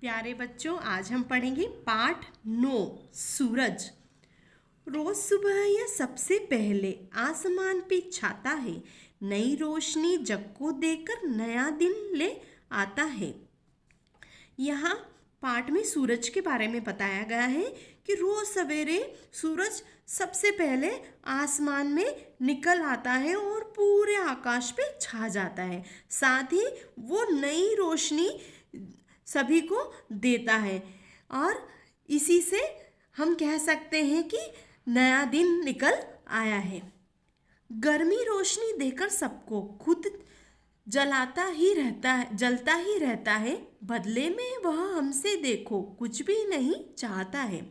प्यारे बच्चों, आज हम पढ़ेंगे पाठ 9 सूरज। रोज सुबह यह सबसे पहले आसमान पे छाता है। नई रोशनी जग को देकर नया दिन ले आता है। यहाँ पाठ में सूरज के बारे में बताया गया है कि रोज सवेरे सूरज सबसे पहले आसमान में निकल आता है और पूरे आकाश पे छा जाता है। साथ ही वो नई रोशनी सभी को देता है और इसी से हम कह सकते हैं कि नया दिन निकल आया है। गर्मी रोशनी देकर सबको खुद जलता ही रहता है। बदले में वह हमसे देखो कुछ भी नहीं चाहता है।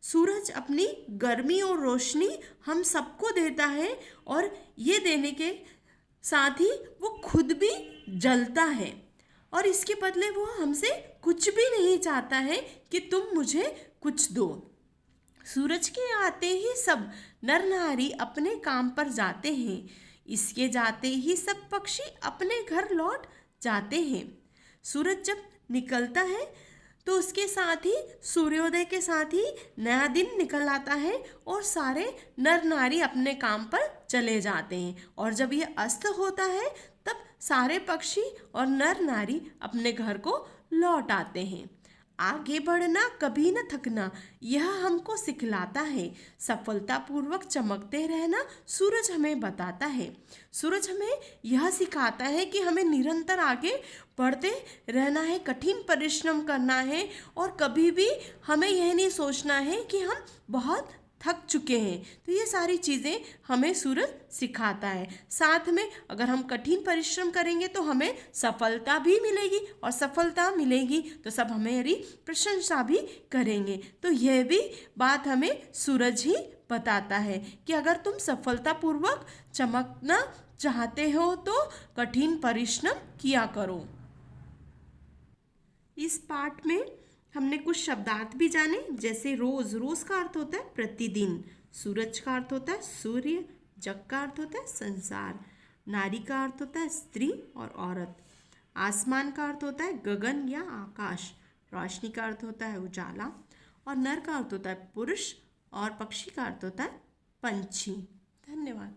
सूरज अपनी गर्मी और रोशनी हम सबको देता है और ये देने के साथ ही वो खुद भी जलता है और इसके बदले वो हमसे कुछ भी नहीं चाहता है कि तुम मुझे कुछ दो। सूरज के आते ही सब नर नारी अपने काम पर जाते हैं। इसके जाते ही सब पक्षी अपने घर लौट जाते हैं। सूरज जब निकलता है तो उसके साथ ही सूर्योदय के साथ ही नया दिन निकल आता है और सारे नर नारी अपने काम पर चले जाते हैं। और जब ये अस्त होता है तब सारे पक्षी और नर नारी अपने घर को लौट आते हैं। आगे बढ़ना कभी न थकना यह हमको सिखलाता है। सफलतापूर्वक चमकते रहना सूरज हमें बताता है। सूरज हमें यह सिखाता है कि हमें निरंतर आगे बढ़ते रहना है, कठिन परिश्रम करना है और कभी भी हमें यह नहीं सोचना है कि हम बहुत थक चुके हैं। तो ये सारी चीज़ें हमें सूरज सिखाता है। साथ में अगर हम कठिन परिश्रम करेंगे तो हमें सफलता भी मिलेगी और सफलता मिलेगी तो सब हमारी प्रशंसा भी करेंगे। तो यह भी बात हमें सूरज ही बताता है कि अगर तुम सफलतापूर्वक चमकना चाहते हो तो कठिन परिश्रम किया करो। इस पाठ में हमने कुछ शब्दार्थ भी जाने, जैसे रोज। रोज का अर्थ होता है प्रतिदिन। सूरज का अर्थ होता है सूर्य। जग का अर्थ होता है संसार। नारी का अर्थ होता है स्त्री और औरत। आसमान का अर्थ होता है गगन या आकाश। रोशनी का अर्थ होता है उजाला। और नर का अर्थ होता है पुरुष और पक्षी का अर्थ होता है पंछी। धन्यवाद।